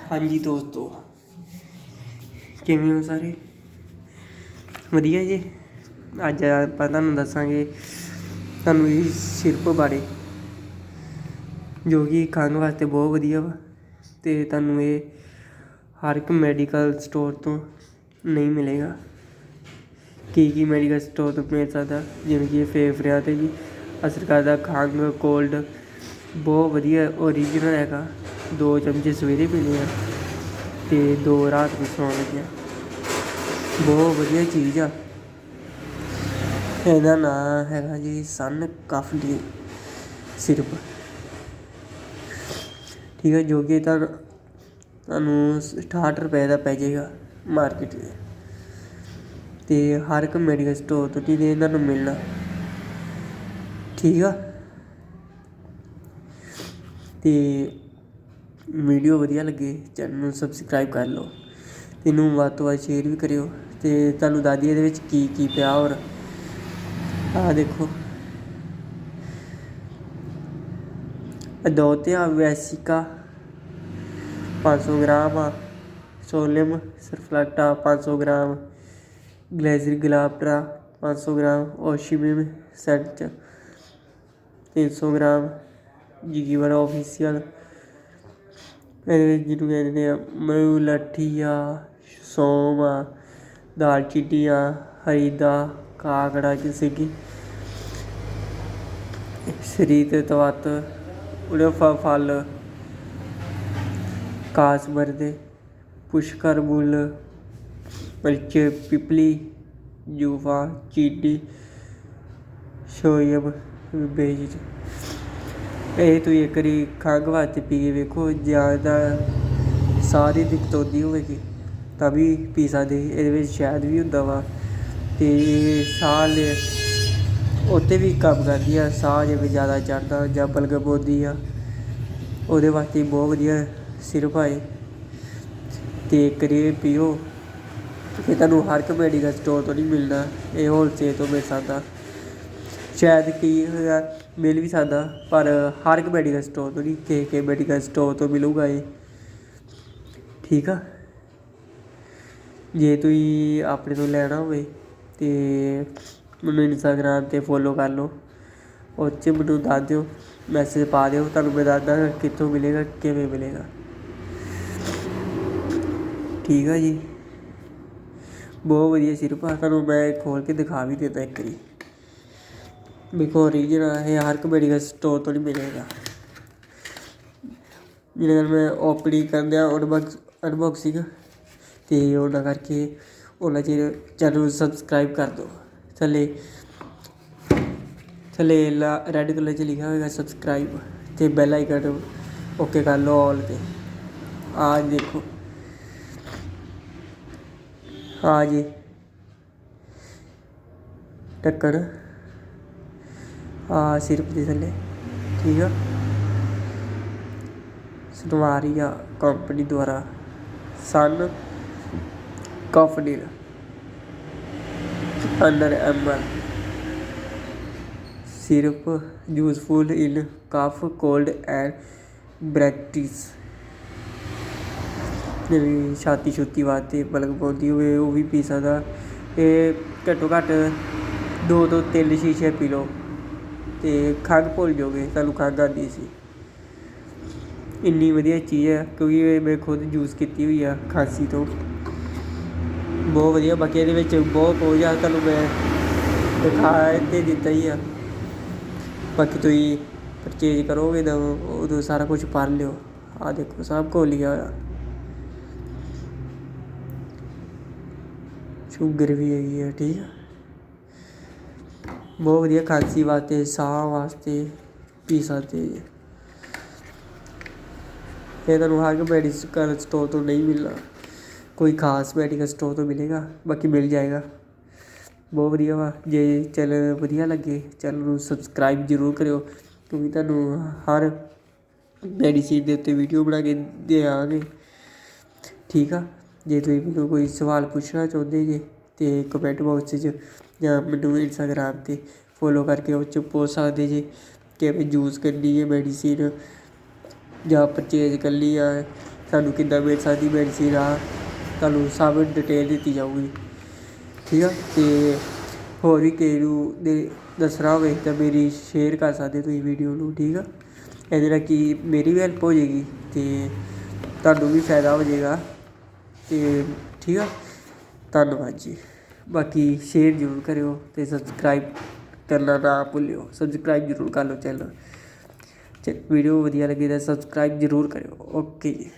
हाँ जी दोस्तों, किवें हो सारे वधिया जी। अज आपां तुहानूं दस्सांगे तुहानूं इह सिरप बारे जो कि खंघ वास्ते बहुत वधिया वा ते तुहानूं इह हर एक मैडिकल स्टोर तो नहीं मिलेगा। की मैडिकल स्टोर तो मिल सकदा, जिवें कि फेफड़िਆਂ ते भी असर करदा। खंघ कोल्ड बहुत वधिया ओरिजिनल हैगा। 2 चमचे सवेरे पीने आ ते 2 रात नूं सौण लग्गिया। बहुत वधिया चीज़ आ। ਇਹਦਾ ਨਾਂ हैगा जी सन कफ डी सिरप। ठीक है, जो कि तुहानूं 68 रुपए का पै जाएगा मार्केट में। तो हर एक मैडिकल स्टोर तो नहीं तुहानूं मिलना। ठीक है, तो वीडियो वधिया लगे चैनल नूं सबसक्राइब कर लो, इनू वध तो वध शेयर भी करियो। तो तुहानूं दस दईए इहदे विच की पिया। होर आ देखो, अडोतिया वैसिका 500 ग्राम आ, सोलियम सरफलाटा 500 ग्राम, ग्लेजर गलाप्ट्रा 500 ग्राम, ओशिमिम सेंट 300 ग्राम, जीवर ऑफिशियल जिन्होंने कहते हैं मऊलठी आ, सौंफ आ, दालचीनी आ, हरीदा काकड़ा किसी की शरीर तवत फल कासमरदे पुष्कर बुल मिर्च पिपली जूफा चीनी सोयम बेज। ਇਹ ਤੁਸੀਂ ਇੱਕ ਵਾਰੀ खंघ वास्ते पी के वेखो। ज़्यादा साह दी दिक्कत आउंदी होवेगी तां भी पी सकदे। ਇਹਦੇ ਵਿੱਚ शहद भी ਹੁੰਦਾ ਵਾ ਤੇ ਸਾਹ ले ਉੱਤੇ भी ਕੰਮ ਕਰਦੀ ਆ। ਸਾਹ ਜਿਵੇਂ ਜ਼ਿਆਦਾ ਚੜ੍ਹਦਾ ਜਾਂ ਬਲਗਮ ਆਉਂਦੀ ਆ, ਉਹਦੇ ਵਾਸਤੇ ਬਹੁਤ ਵਧੀਆ ਸਿਰਪ ਆ ਇਹ। ਅਤੇ ਇੱਕ ਵਾਰੀ ਇਹ ਪੀਓ। ਇਹ ਤੁਹਾਨੂੰ ਹਰ ਇੱਕ ਮੈਡੀਕਲ ਸਟੋਰ ਤੋਂ ਨਹੀਂ ਮਿਲਣਾ, ਇਹ ਹੋਲਸੇਲ ਤੋਂ ਮਿਲ ਸਕਦਾ। शायद की मिल भी सकता, पर हर एक मैडिकल स्टोर तो नहीं, के मैडिकल स्टोर तो मिलूगा ये। ठीक है, जे तुम अपने तो लैना होवे तो मैनू इंस्टाग्राम पर फॉलो कर लो, उस च मैनू दस दिओ, मैसेज पा दिओ, तुहानूं मैं दसदा कित्थों मिलेगा किवें मिलेगा। ठीक है जी, बहुत वधिया सिरप आ। तुहानूं मैं खोल के दिखा भी देता एक बारी। देखो ओरिजिनल है, हर एक मैडिकल स्टोर तो नहीं मिलेगा। जिन्हें मैं ओपनिंग कर दिया अनबॉक्सिंग तो उन्ना करके उन्ना चिर चैनल सबसक्राइब कर दो। थले थले रेड कलर च लिखा होगा सबसक्राइब, तो बैल आइकन ओके कर लो ऑल पे। आज देखो हाँ जी, ढक्कन सिरप के थले। ठीक है, सनवारिया कंपनी द्वारा Sun cough D 100 ml syrup useful in cough cold and bronchitis. छाती छुती वास्ते बलग पौंदी होवे वो भी पी सकदा। ये घट्टो घट्ट 2 तो 3 शीशे पी लो तो खंघ भुल जाओगे। तुहानूं खंघ आंदी सी, इन्नी वधिया चीज़ है, क्योंकि मैं खुद यूज़ की हुई है खांसी तो बहुत वधिया। बाकी ये बहुत कुछ आ, तुहानूं मैं दिखा ते दित्ता ही है। बाकी तुसीं परचेज करोगे तो उदों सारा कुछ पढ़ लिओ। आ देखो सब कुछ लिखा होया, शुगर भी हैगी है। ठीक है, बहुत वधिया खांसी वास्ते साह वास्ते पी सकते ये तुहानूं हर एक मैडिकल स्टोर तो नहीं मिलना, कोई खास मैडिकल स्टोर तो मिलेगा, बाकी मिल जाएगा। बहुत वधिया वा। जे चैनल वधिया लगे चैनल नूं सबसक्राइब जरूर करियो, क्योंकि तुहानूं हर मैडिसिन के उत्ते वीडियो बना के देआंगे। ठीक है, जे तुसीं मैनूं कोई सवाल पुछना चाहुंदे जे तो कमेंट बॉक्स च जां मैनूं इंस्टाग्राम ते फॉलो करके उस च पुछ सकदे जे किवें यूज़ करनी है मैडिसिन जां परचेज करनी है ਸਾਨੂੰ ਕਿੱਦਾਂ ਮਿਲ ਸਕਦੀ ਮੈਡੀਸਿਨ ਆ ਤੁਹਾਨੂੰ ਸਭ ਡਿਟੇਲ ਦਿੱਤੀ ਜਾਊਗੀ, ਠੀਕ ਆ। ਅਤੇ ਹੋਰ ਵੀ ਕਿਸੇ ਨੂੰ ਦੱਸਣਾ ਹੋਵੇ ਤਾਂ ਮੇਰੀ ਸ਼ੇਅਰ ਕਰ ਸਕਦੇ ਤੁਸੀਂ ਵੀਡੀਓ ਨੂੰ, ਠੀਕ ਆ। ਇਹਦੇ ਨਾਲ ਕੀ ਮੇਰੀ ਵੀ ਹੈਲਪ ਹੋ ਜਾਏਗੀ ਅਤੇ ਤੁਹਾਨੂੰ ਵੀ ਫਾਇਦਾ ਹੋ ਜਾਏਗਾ, ਅਤੇ ਠੀਕ ਆ। ਧੰਨਵਾਦ ਜੀ। ਬਾਕੀ ਸ਼ੇਅਰ ਜ਼ਰੂਰ ਕਰਿਓ ਅਤੇ ਸਬਸਕ੍ਰਾਈਬ ਕਰਨਾ ਨਾ ਭੁੱਲਿਓ, ਸਬਸਕ੍ਰਾਈਬ ਜ਼ਰੂਰ ਕਰ ਲਓ ਚੈਨਲ। ਵੀਡੀਓ ਵਧੀਆ ਲੱਗੀ ਤਾਂ ਸਬਸਕ੍ਰਾਈਬ ਜ਼ਰੂਰ ਕਰਿਓ। ਓਕੇ ਜੀ।